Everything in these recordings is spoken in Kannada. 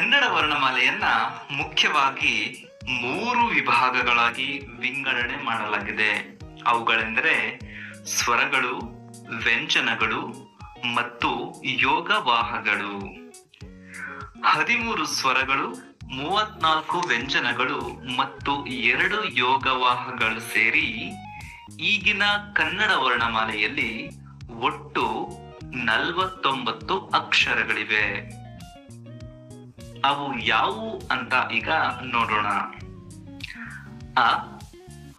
ಕನ್ನಡ ವರ್ಣಮಾಲೆಯನ್ನ ಮುಖ್ಯವಾಗಿ 3 ವಿಭಾಗಗಳಾಗಿ ವಿಂಗಡಣೆ ಮಾಡಲಾಗಿದೆ. ಅವುಗಳೆಂದರೆ ಸ್ವರಗಳು, ವ್ಯಂಜನಗಳು ಮತ್ತು ಯೋಗವಾಹಗಳು. 13 ಸ್ವರಗಳು, 34 ವ್ಯಂಜನಗಳು ಮತ್ತು 2 ಯೋಗವಾಹಗಳು ಸೇರಿ ಈಗಿನ ಕನ್ನಡ ವರ್ಣಮಾಲೆಯಲ್ಲಿ ಒಟ್ಟು 49 ಅಕ್ಷರಗಳಿವೆ. ಅವು ಯಾವುವು ಅಂತ ಈಗ ನೋಡೋಣ. ಅ,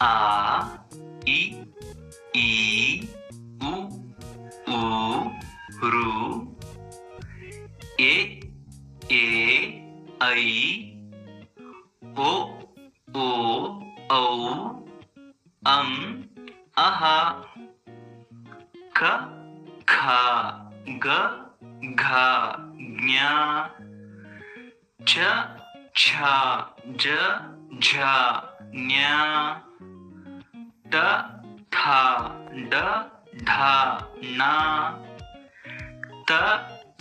ಆ, ಇ, ಈ, ಉ, ಊ, ಋ, ಎ, ಐ, ಓ, ಔ, ಅಂ, ಅಹ, ಕ, ಖ, ಗ, ಘ, ಜ್ಞ, ಚ, ಛ, ಜ, ಝ, ಞ, ಟ, ಥ, ಡ, ಢ, ಣ, ತ,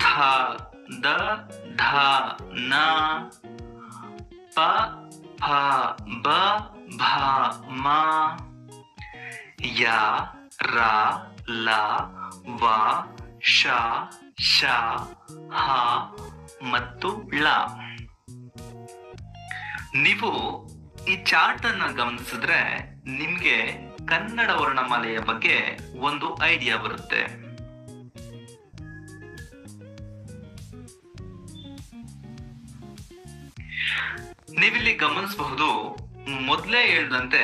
ಥ, ದ, ಧ, ನ, ಪ, ಫ, ಬ, ಭ, ಮ, ಯ, ರ, ಲ, ವ, ಶ, ಶ, ಹ ಮತ್ತು ಳ. ನೀವು ಈ ಚಾರ್ಟ್ ಅನ್ನ ಗಮನಿಸಿದ್ರೆ ನಿಮ್ಗೆ ಕನ್ನಡ ವರ್ಣಮಾಲೆಯ ಬಗ್ಗೆ ಒಂದು ಐಡಿಯಾ ಬರುತ್ತೆ. ನೀವಿಲ್ಲಿ ಗಮನಿಸಬಹುದು, ಮೊದಲೇ ಹೇಳಿದಂತೆ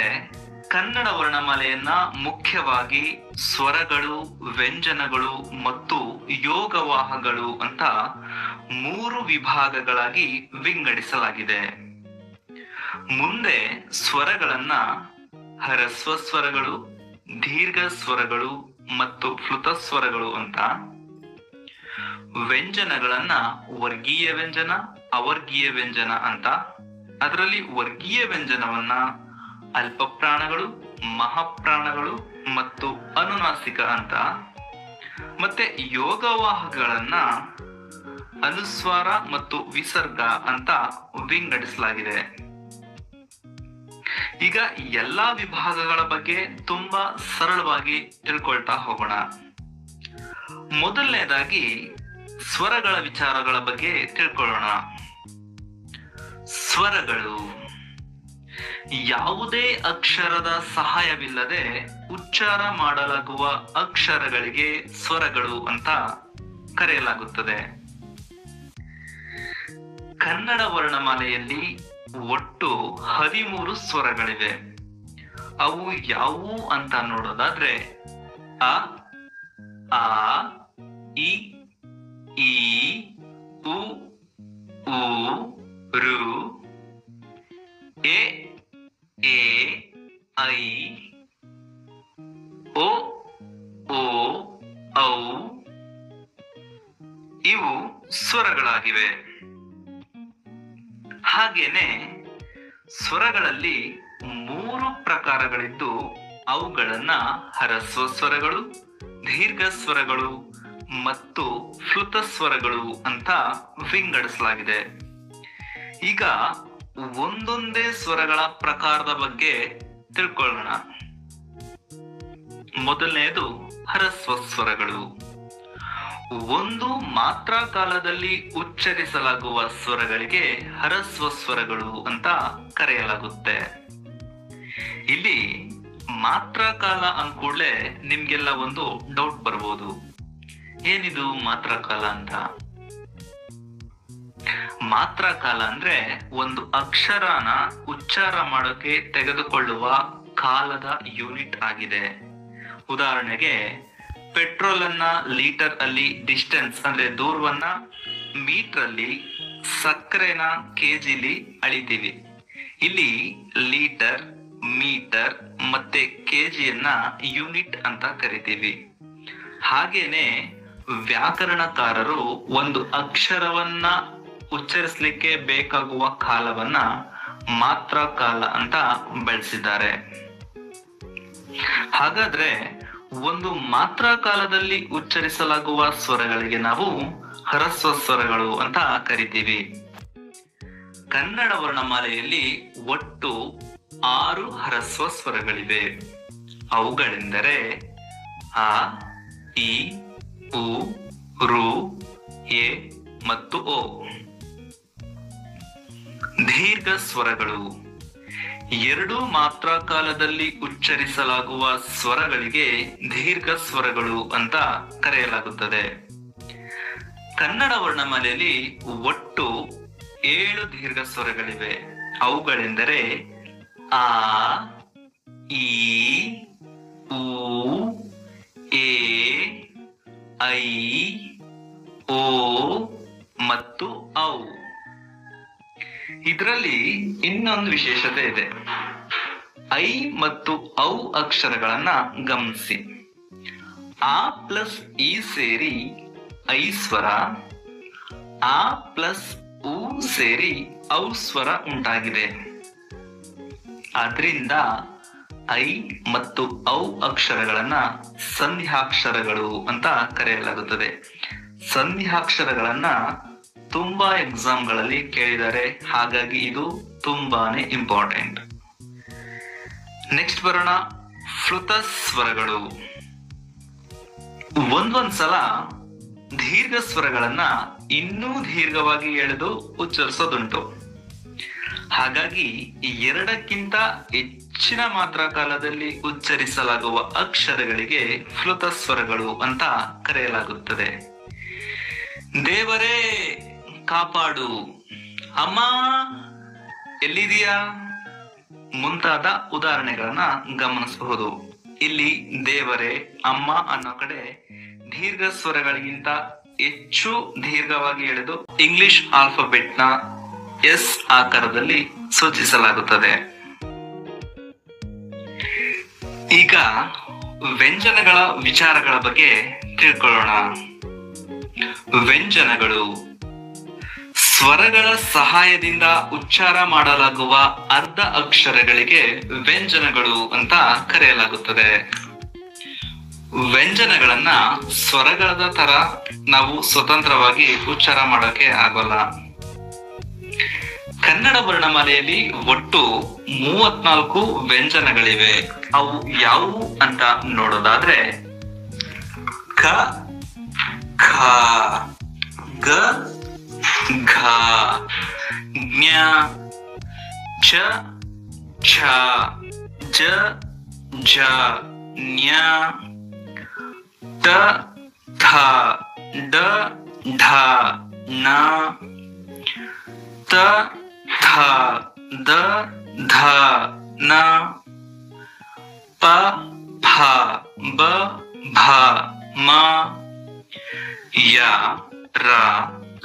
ಕನ್ನಡ ವರ್ಣಮಾಲೆಯನ್ನ ಮುಖ್ಯವಾಗಿ ಸ್ವರಗಳು, ವ್ಯಂಜನಗಳು ಮತ್ತು ಯೋಗವಾಹಗಳು ಅಂತ 3 ವಿಭಾಗಗಳಾಗಿ ವಿಂಗಡಿಸಲಾಗಿದೆ. ಮುಂದೆ ಸ್ವರಗಳನ್ನ ಹ್ರಸ್ವ ಸ್ವರಗಳು, ದೀರ್ಘ ಸ್ವರಗಳು ಮತ್ತು ಪ್ಲುತ ಸ್ವರಗಳು ಅಂತ, ವ್ಯಂಜನಗಳನ್ನ ವರ್ಗೀಯ ವ್ಯಂಜನ, ಅವರ್ಗೀಯ ವ್ಯಂಜನ ಅಂತ, ಅದರಲ್ಲಿ ವರ್ಗೀಯ ವ್ಯಂಜನವನ್ನ ಅಲ್ಪಪ್ರಾಣಗಳು, ಮಹಾಪ್ರಾಣಗಳು ಮತ್ತು ಅನುನಾಸಿಕ ಅಂತ, ಮತ್ತೆ ಯೋಗವಾಹಗಳನ್ನ ಅನುಸ್ವಾರ ಮತ್ತು ವಿಸರ್ಗ ಅಂತ ವಿಂಗಡಿಸಲಾಗಿದೆ. ಈಗ ಎಲ್ಲಾ ವಿಭಾಗಗಳ ಬಗ್ಗೆ ತುಂಬಾ ಸರಳವಾಗಿ ತಿಳ್ಕೊಳ್ತಾ ಹೋಗೋಣ. ಮೊದಲನೇದಾಗಿ ಸ್ವರಗಳ ವಿಚಾರಗಳ ಬಗ್ಗೆ ತಿಳ್ಕೊಳ್ಳೋಣ. ಸ್ವರಗಳು ಯಾವುದೇ ಅಕ್ಷರದ ಸಹಾಯವಿಲ್ಲದೆ ಉಚ್ಚಾರ ಮಾಡಲಾಗುವ ಅಕ್ಷರಗಳಿಗೆ ಸ್ವರಗಳು ಅಂತ ಕರೆಯಲಾಗುತ್ತದೆ. ಕನ್ನಡ ವರ್ಣಮಾಲೆಯಲ್ಲಿ ಒಟ್ಟು 13 ಸ್ವರಗಳಿವೆ. ಅವು ಯಾವುವು ಅಂತ ನೋಡೋದಾದ್ರೆ ಅ, ಆ, ಇ, ಈ, ಉ, ಊ, ಋ, ಎ, ಐ, ಓ, ಔ ಇವು ಸ್ವರಗಳಾಗಿವೆ. ಹಾಗೇನೆ ಸ್ವರಗಳಲ್ಲಿ 3 ಪ್ರಕಾರಗಳಿದ್ದು ಅವುಗಳನ್ನ ಹ್ರಸ್ವ ಸ್ವರಗಳು, ದೀರ್ಘ ಸ್ವರಗಳು ಮತ್ತು ಪ್ಲುತ ಸ್ವರಗಳು ಅಂತ ವಿಂಗಡಿಸಲಾಗಿದೆ. ಈಗ ಒಂದೊಂದೇ ಸ್ವರಗಳ ಪ್ರಕಾರದ ಬಗ್ಗೆ ತಿಳ್ಕೊಳ್ಳೋಣ. ಮೊದಲನೆಯದು ಹ್ರಸ್ವ ಸ್ವರಗಳು. ಒಂದು ಮಾತ್ರ ಕಾಲದಲ್ಲಿ ಉಚ್ಚರಿಸಲಾಗುವ ಸ್ವರಗಳಿಗೆ ಹ್ರಸ್ವ ಸ್ವರಗಳು ಅಂತ ಕರೆಯಲಾಗುತ್ತೆ. ಇಲ್ಲಿ ಮಾತ್ರ ಕಾಲ ಅಂದ್ಕೂಡ್ಲೆ ನಿಮ್ಗೆಲ್ಲ ಒಂದು ಡೌಟ್ ಬರ್ಬೋದು, ಏನಿದು ಮಾತ್ರ ಕಾಲ ಅಂತ. ಮಾತ್ರ ಕಾಲ ಅಂದ್ರೆ ಒಂದು ಅಕ್ಷರನ ಉಚ್ಚಾರ ಮಾಡೋಕೆ ತೆಗೆದುಕೊಳ್ಳುವ ಕಾಲದ ಯೂನಿಟ್ ಆಗಿದೆ. ಉದಾಹರಣೆಗೆ ಪೆಟ್ರೋಲ್ ಅನ್ನ ಲೀಟರ್ ಅಲ್ಲಿ, ಡಿಸ್ಟೆನ್ಸ್ ಅಂದ್ರೆ ದೂರವನ್ನ ಮೀಟರ್ ಅಲ್ಲಿ, ಸಕ್ಕರೆನ ಕೆಜಿಲಿ ಅಳಿತೀವಿ. ಇಲ್ಲಿ ಲೀಟರ್, ಮೀಟರ್ ಮತ್ತೆ ಕೆಜಿಯನ್ನ ಯೂನಿಟ್ ಅಂತ ಕರಿತೀವಿ. ಹಾಗೇನೆ ವ್ಯಾಕರಣಕಾರರು ಒಂದು ಅಕ್ಷರವನ್ನ ಉಚ್ಚರಿಸಲಿಕ್ಕೆ ಬೇಕಾಗುವ ಕಾಲವನ್ನ ಮಾತ್ರ ಕಾಲ ಅಂತ ಬಳಸಿದ್ದಾರೆ. ಹಾಗಾದ್ರೆ ಒಂದು ಮಾತ್ರ ಕಾಲದಲ್ಲಿ ಉಚ್ಚರಿಸಲಾಗುವ ಸ್ವರಗಳಿಗೆ ನಾವು ಹ್ರಸ್ವ ಸ್ವರಗಳು ಅಂತ ಕರಿತೀವಿ. ಕನ್ನಡ ವರ್ಣಮಾಲೆಯಲ್ಲಿ ಒಟ್ಟು 6 ಹ್ರಸ್ವ ಸ್ವರಗಳಿವೆ. ಅವುಗಳೆಂದರೆ ಅ, ಇ, ಉ, ರು, ಎ ಮತ್ತು ಓ. ದೀರ್ಘ ಸ್ವರಗಳು 2 ಮಾತ್ರ ಕಾಲದಲ್ಲಿ ಉಚ್ಚರಿಸಲಾಗುವ ಸ್ವರಗಳಿಗೆ ದೀರ್ಘ ಸ್ವರಗಳು ಅಂತ ಕರೆಯಲಾಗುತ್ತದೆ. ಕನ್ನಡ ವರ್ಣಮಾಲೆಯಲ್ಲಿ ಒಟ್ಟು 7 ದೀರ್ಘ ಸ್ವರಗಳಿವೆ. ಅವುಗಳೆಂದರೆ ಆ, ಈ, ಉ, ಎ, ಐ, ಓ ಮತ್ತು ಔ. ಇದರಲ್ಲಿ ಇನ್ನೊಂದು ವಿಶೇಷತೆ ಇದೆ. ಐ ಮತ್ತು ಔ ಅಕ್ಷರಗಳನ್ನ ಗಮನಿಸಿ. ಆ ಪ್ಲಸ್ ಇ ಸೇರಿ ಐ ಸ್ವರ, ಆ ಪ್ಲಸ್ ಉ ಸೇರಿ ಔ ಸ್ವರ ಉಂಟಾಗಿದೆ. ಆದ್ರಿಂದ ಐ ಮತ್ತು ಔ ಅಕ್ಷರಗಳನ್ನ ಸಂಧ್ಯಾಕ್ಷರಗಳು ಅಂತ ಕರೆಯಲಾಗುತ್ತದೆ. ಸಂಧ್ಯಾಕ್ಷರಗಳನ್ನ ತುಂಬಾ ಎಕ್ಸಾಮ್ಗಳಲ್ಲಿ ಕೇಳಿದ್ದಾರೆ, ಹಾಗಾಗಿ ಇದು ತುಂಬಾನೇ ಇಂಪಾರ್ಟೆಂಟ್. ನೆಕ್ಸ್ಟ್ ಬರೋಣ, ಫ್ಲುತ ಸ್ವರಗಳು. ಒಂದೊಂದ್ಸಲ ದೀರ್ಘ ಸ್ವರಗಳನ್ನ ಇನ್ನೂ ದೀರ್ಘವಾಗಿ ಎಳೆದು ಉಚ್ಚರಿಸೋದುಂಟು. ಹಾಗಾಗಿ 2ಕ್ಕಿಂತ ಹೆಚ್ಚಿನ ಮಾತ್ರ ಕಾಲದಲ್ಲಿ ಉಚ್ಚರಿಸಲಾಗುವ ಅಕ್ಷರಗಳಿಗೆ ಫ್ಲುತ ಸ್ವರಗಳು ಅಂತ ಕರೆಯಲಾಗುತ್ತದೆ. ದೇವರೇ ಕಾಪಾಡು, ಅಮ್ಮ ಎಲ್ಲಿದೆಯಾ ಮುಂತಾದ ಉದಾಹರಣೆಗಳನ್ನ ಗಮನಿಸಬಹುದು. ಇಲ್ಲಿ ದೇವರೇ, ಅಮ್ಮ ಅನ್ನೋ ಕಡೆ ದೀರ್ಘ ಸ್ವರಗಳಿಗಿಂತ ಹೆಚ್ಚು ದೀರ್ಘವಾಗಿ ಎಳೆದು ಇಂಗ್ಲಿಷ್ ಆಲ್ಫಾಬೆಟ್ ನ ಎಸ್ ಆಕಾರದಲ್ಲಿ ಸೂಚಿಸಲಾಗುತ್ತದೆ. ಈಗ ವ್ಯಂಜನಗಳ ವಿಚಾರಗಳ ಬಗ್ಗೆ ತಿಳ್ಕೊಳ್ಳೋಣ. ವ್ಯಂಜನಗಳು ಸ್ವರಗಳ ಸಹಾಯದಿಂದ ಉಚ್ಚಾರ ಮಾಡಲಾಗುವ ಅರ್ಧ ಅಕ್ಷರಗಳಿಗೆ ವ್ಯಂಜನಗಳು ಅಂತ ಕರೆಯಲಾಗುತ್ತದೆ. ವ್ಯಂಜನಗಳನ್ನ ಸ್ವರಗಳ ತರ ನಾವು ಸ್ವತಂತ್ರವಾಗಿ ಉಚ್ಚಾರ ಮಾಡೋಕೆ ಆಗೋಲ್ಲ. ಕನ್ನಡ ವರ್ಣಮಾಲೆಯಲ್ಲಿ ಒಟ್ಟು 34 ವ್ಯಂಜನಗಳಿವೆ. ಅವು ಯಾವುವು ಅಂತ ನೋಡೋದಾದ್ರೆ ಕ, ಖ, ಗ, ಘ, ಜ್ಞ, ಚ, ಛ, ಜ, ಝ, ನ್ಯ, ಟ, ಥ, ಡ, ಢ, ಣ, ತ, ಥ, ದ, ಧ, ನ, ಪ, ಫ, ಬ, ಭ, ಮ, ಯ, ರ,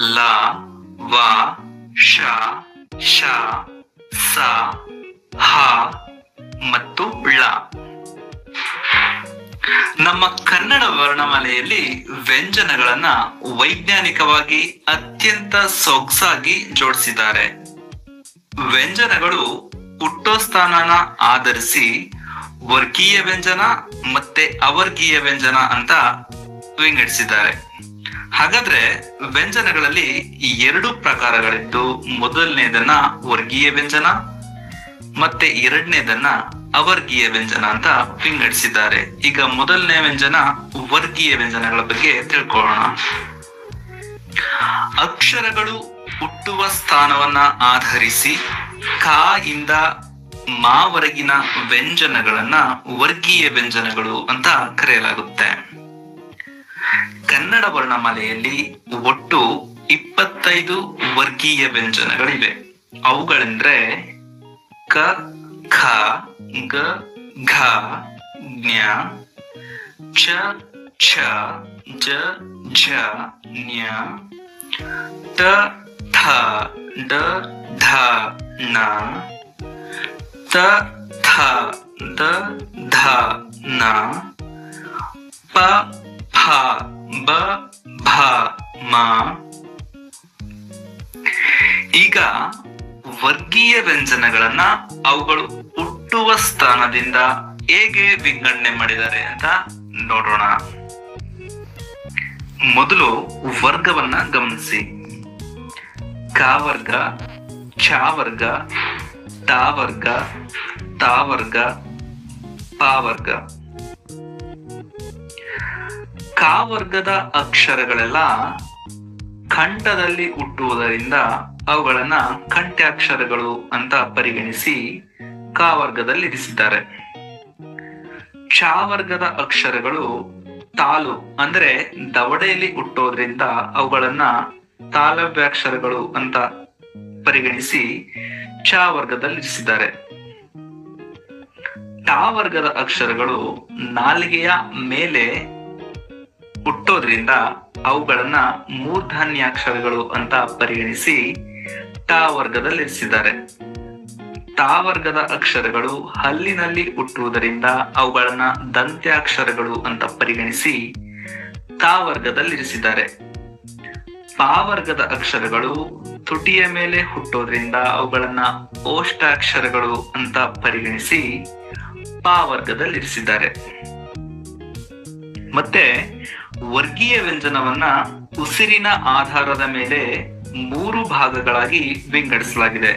ಲ, ವ, ಶ, ಶ, ಸ, ಹ ಮತ್ತು ಳ. ನಮ್ಮ ಕನ್ನಡ ವರ್ಣಮಾಲೆಯಲ್ಲಿ ವ್ಯಂಜನಗಳನ್ನ ವೈಜ್ಞಾನಿಕವಾಗಿ ಅತ್ಯಂತ ಸೊಗಸಾಗಿ ಜೋಡಿಸಿದ್ದಾರೆ. ವ್ಯಂಜನಗಳು ಹುಟ್ಟೋ ಸ್ಥಾನನ ಆಧರಿಸಿ ವರ್ಗೀಯ ವ್ಯಂಜನ ಮತ್ತೆ ಅವರ್ಗೀಯ ವ್ಯಂಜನ ಅಂತ ವಿಂಗಡಿಸಿದ್ದಾರೆ. ಹಾಗಾದ್ರೆ ವ್ಯಂಜನಗಳಲ್ಲಿ 2 ಪ್ರಕಾರಗಳಿದ್ದು, ಮೊದಲನೇದನ್ನ ವರ್ಗೀಯ ವ್ಯಂಜನ ಮತ್ತೆ ಎರಡನೇದನ್ನ ಅವರ್ಗೀಯ ವ್ಯಂಜನ ಅಂತ ವಿಂಗಡಿಸಿದ್ದಾರೆ. ಈಗ ಮೊದಲನೇ ವ್ಯಂಜನ ವರ್ಗೀಯ ವ್ಯಂಜನಗಳ ಬಗ್ಗೆ ತಿಳ್ಕೊಳ್ಳೋಣ. ಅಕ್ಷರಗಳು ಹುಟ್ಟುವ ಸ್ಥಾನವನ್ನ ಆಧರಿಸಿ ಕ ಇಂದ ಮಾವರೆಗಿನ ವ್ಯಂಜನಗಳನ್ನ ವರ್ಗೀಯ ವ್ಯಂಜನಗಳು ಅಂತ ಕರೆಯಲಾಗುತ್ತೆ. ಕನ್ನಡ ವರ್ಣಮಾಲೆಯಲ್ಲಿ ಒಟ್ಟು 25 ವರ್ಗೀಯ ವ್ಯಂಜನಗಳಿವೆ. ಅವುಗಳೆಂದ್ರೆ ಕ, ಖ, ಗ, ಘ, ಜ್ಞ, ಚ, ಛ, ಜ, ಝ, ನ್ಯ, ಟ, ಥ, ಡ, ಧ, ನ, ತ, ಥ, ದ, ಧ, ನ, ಪ, ಫ, ಬ, ಭ, ಮ. ಈಗ ವರ್ಗೀಯ ವ್ಯಂಜನಗಳನ್ನ ಅವುಗಳು ಹುಟ್ಟುವ ಸ್ಥಾನದಿಂದ ಹೇಗೆ ವಿಂಗಡಣೆ ಮಾಡಿದ್ದಾರೆ ಅಂತ ನೋಡೋಣ. ಮೊದಲು ವರ್ಗವನ್ನ ಗಮನಿಸಿ. ಕ ವರ್ಗ, ಛ ವರ್ಗ, ಟ ವರ್ಗ, ತ ವರ್ಗ, ಪ ವರ್ಗ. ಕ ವರ್ಗದ ಅಕ್ಷರಗಳೆಲ್ಲ ಕಂಠದಲ್ಲಿ ಹುಟ್ಟುವುದರಿಂದ ಅವುಗಳನ್ನ ಕಂಠ್ಯಾಕ್ಷರಗಳು ಅಂತ ಪರಿಗಣಿಸಿ ಕ ವರ್ಗದಲ್ಲಿ ಇರಿಸಿದ್ದಾರೆ. ಛ ವರ್ಗದ ಅಕ್ಷರಗಳು ತಾಲು ಅಂದ್ರೆ ದವಡೆಯಲ್ಲಿ ಹುಟ್ಟೋದ್ರಿಂದ ಅವುಗಳನ್ನ ತಾಲವ್ಯಾಕ್ಷರಗಳು ಅಂತ ಪರಿಗಣಿಸಿ ಛ ವರ್ಗದಲ್ಲಿ ಇರಿಸಿದ್ದಾರೆ. ಟ ವರ್ಗದ ಅಕ್ಷರಗಳು ನಾಲಿಗೆಯ ಮೇಲೆ ಹುಟ್ಟೋದ್ರಿಂದ ಅವುಗಳನ್ನ ಮೂರ್ಧನ್ಯಾಕ್ಷರಗಳು ಅಂತ ಪರಿಗಣಿಸಿ ಟ ವರ್ಗದಲ್ಲಿ ಇರಿಸಿದ್ದಾರೆ. ತ ವರ್ಗದ ಅಕ್ಷರಗಳು ಹಲ್ಲಿನಲ್ಲಿ ಹುಟ್ಟುವುದರಿಂದ ಅವುಗಳನ್ನ ದಂತ್ಯಾಕ್ಷರಗಳು ಅಂತ ಪರಿಗಣಿಸಿ ತ ವರ್ಗದಲ್ಲಿ ಇರಿಸಿದ್ದಾರೆ. ಪ ವರ್ಗದ ಅಕ್ಷರಗಳು ತುಟಿಯ ಮೇಲೆ ಹುಟ್ಟೋದ್ರಿಂದ ಅವುಗಳನ್ನ ಓಷ್ಟಾಕ್ಷರಗಳು ಅಂತ ಪರಿಗಣಿಸಿ ಪ ವರ್ಗದಲ್ಲಿ ಇರಿಸಿದ್ದಾರೆ. ಮತ್ತೆ ವರ್ಗೀಯ ವ್ಯಂಜನವನ್ನ ಉಸಿರಿನ ಆಧಾರದ ಮೇಲೆ 3 ಭಾಗಗಳಾಗಿ ವಿಂಗಡಿಸಲಾಗಿದೆ.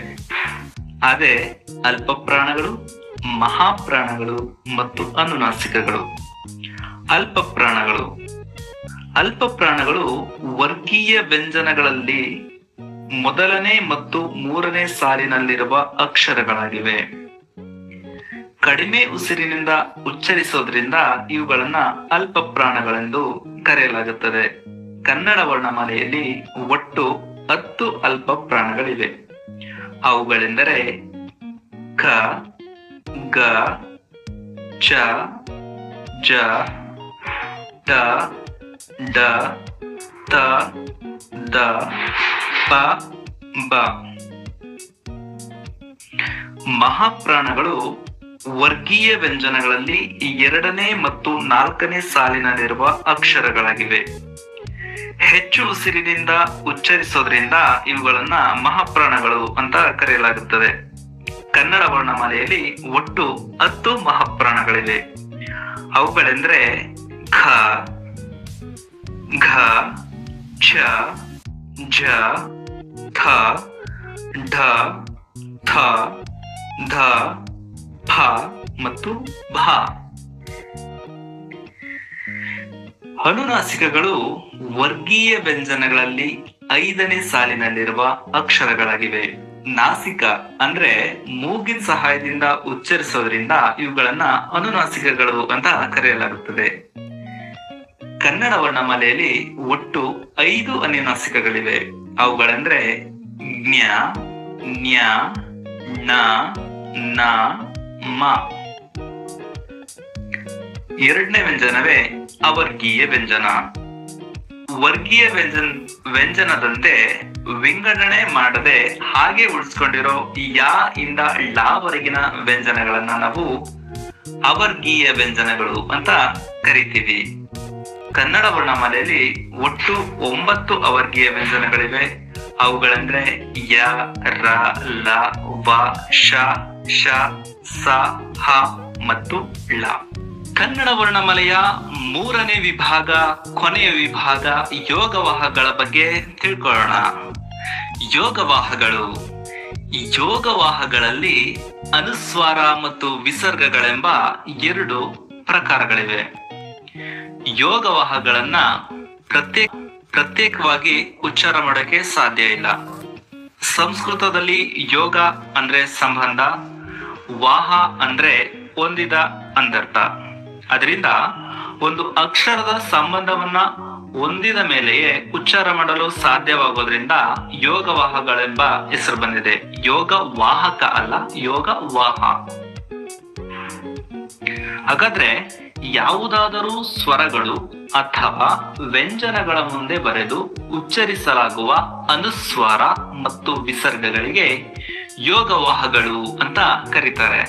ಅದೇ ಅಲ್ಪ ಪ್ರಾಣಗಳು, ಮಹಾಪ್ರಾಣಗಳು ಮತ್ತು ಅನುನಾಸಿಕಗಳು. ಅಲ್ಪ ಪ್ರಾಣಗಳು ಅಲ್ಪ ಪ್ರಾಣಗಳು ವರ್ಗೀಯ ವ್ಯಂಜನಗಳಲ್ಲಿ ಮೊದಲನೇ ಮತ್ತು 3ನೇ ಸಾಲಿನಲ್ಲಿರುವ ಅಕ್ಷರಗಳಾಗಿವೆ. ಕಡಿಮೆ ಉಸಿರಿನಿಂದ ಉಚ್ಚರಿಸೋದ್ರಿಂದ ಇವುಗಳನ್ನ ಅಲ್ಪ ಪ್ರಾಣಗಳೆಂದು ಕರೆಯಲಾಗುತ್ತದೆ. ಕನ್ನಡ ವರ್ಣಮಾಲೆಯಲ್ಲಿ ಒಟ್ಟು 10 ಅಲ್ಪ ಪ್ರಾಣಗಳಿವೆ. ಅವುಗಳೆಂದರೆ ಕ, ಗ, ಚ, ಜ, ಟ, ಡ, ತ, ದ, ಪ, ಬ. ಮಹಾಪ್ರಾಣಗಳು ವರ್ಗೀಯ ವ್ಯಂಜನಗಳಲ್ಲಿ 2ನೇ ಮತ್ತು 4ನೇ ಸಾಲಿನಲ್ಲಿರುವ ಅಕ್ಷರಗಳಾಗಿವೆ. ಹೆಚ್ಚು ಉಸಿರಿನಿಂದ ಉಚ್ಚರಿಸೋದ್ರಿಂದ ಇವುಗಳನ್ನ ಮಹಾಪ್ರಾಣಗಳು ಅಂತ ಕರೆಯಲಾಗುತ್ತದೆ. ಕನ್ನಡ ವರ್ಣಮಾಲೆಯಲ್ಲಿ ಒಟ್ಟು 10 ಮಹಾಪ್ರಾಣಗಳಿವೆ. ಅವುಗಳೆಂದರೆ ಖ, ಘ, ಛ, ಝ, ಥ, ಢ, ಥ, ಧ, ಫ ಮತ್ತು ಭ. ಅನುನಾಸಿಕಗಳು ವರ್ಗೀಯ ವ್ಯಂಜನಗಳಲ್ಲಿ 5ನೇ ಸಾಲಿನಲ್ಲಿರುವ ಅಕ್ಷರಗಳಾಗಿವೆ. ನಾಸಿಕ ಅಂದ್ರೆ ಮೂಗಿನ ಸಹಾಯದಿಂದ ಉಚ್ಚರಿಸೋದ್ರಿಂದ ಇವುಗಳನ್ನ ಅನುನಾಸಿಕಗಳು ಅಂತ ಕರೆಯಲಾಗುತ್ತದೆ. ಕನ್ನಡ ವರ್ಣಮಾಲೆಯಲ್ಲಿ ಒಟ್ಟು 5 ಅನುನಾಸಿಕಗಳಿವೆ. ಅವುಗಳೆಂದ್ರೆ ಜ್ಞ, ಜ್ಞ, ಣ, ನ, ಮ. 2ನೇ ವ್ಯಂಜನವೇ ಅವರ್ಗೀಯ ವ್ಯಂಜನ. ವರ್ಗೀಯ ವ್ಯಂಜನದಂತೆ ವಿಂಗಡಣೆ ಮಾಡದೆ ಹಾಗೆ ಉಳಿಸ್ಕೊಂಡಿರೋ ಯಾ ಇಂದ ಳ ವರೆಗಿನ ವ್ಯಂಜನಗಳನ್ನ ನಾವು ಅವರ್ಗೀಯ ವ್ಯಂಜನಗಳು ಅಂತ ಕರಿತೀವಿ. ಕನ್ನಡ ವರ್ಣಮಾಲೆಯಲ್ಲಿ ಒಟ್ಟು 9 ಅವರ್ಗೀಯ ವ್ಯಂಜನಗಳಿವೆ. ಅವುಗಳೆಂದ್ರೆ ಯ, ರ, ಲ, ವ, ಶ, ಶ, ಸ, ಹ ಮತ್ತು ಳ. ಕನ್ನಡ ವರ್ಣಮಾಲೆಯ 3ನೇ ವಿಭಾಗ, ಕೊನೆಯ ವಿಭಾಗ ಯೋಗವಾಹಗಳ ಬಗ್ಗೆ ತಿಳ್ಕೊಳ್ಳೋಣ. ಯೋಗವಾಹಗಳು. ಯೋಗವಾಹಗಳಲ್ಲಿ ಅನುಸ್ವಾರ ಮತ್ತು ವಿಸರ್ಗಗಳೆಂಬ 2 ಪ್ರಕಾರಗಳಿವೆ. ಯೋಗವಾಹಗಳನ್ನ ಪ್ರತ್ಯೇಕವಾಗಿ ಉಚ್ಚಾರ ಮಾಡೋಕೆ ಸಾಧ್ಯ ಇಲ್ಲ. ಸಂಸ್ಕೃತದಲ್ಲಿ ಯೋಗ ಅಂದ್ರೆ ಸಂಬಂಧ, ವಾಹ ಅಂದ್ರೆ ಹೊಂದಿದ ಅಂದರ್ಥ. ಅದರಿಂದ ಒಂದು ಅಕ್ಷರದ ಸಂಬಂಧವನ್ನ ಹೊಂದಿದ ಮೇಲೆಯೇ ಉಚ್ಚಾರ ಮಾಡಲು ಸಾಧ್ಯವಾಗೋದ್ರಿಂದ ಯೋಗವಾಹಗಳೆಂಬ ಹೆಸರು ಬಂದಿದೆ. ಯೋಗ ವಾಹಕ ಅಲ್ಲ, ಯೋಗ ವಾಹ. ಹಾಗಾದ್ರೆ ಯಾವುದಾದರೂ ಸ್ವರಗಳು ಅಥವಾ ವ್ಯಂಜನಗಳ ಮುಂದೆ ಬರೆದು ಉಚ್ಚರಿಸಲಾಗುವ ಅನುಸ್ವಾರ ಮತ್ತು ವಿಸರ್ಗಗಳಿಗೆ ಯೋಗವಾಹಗಳು ಅಂತ ಕರೀತಾರೆ.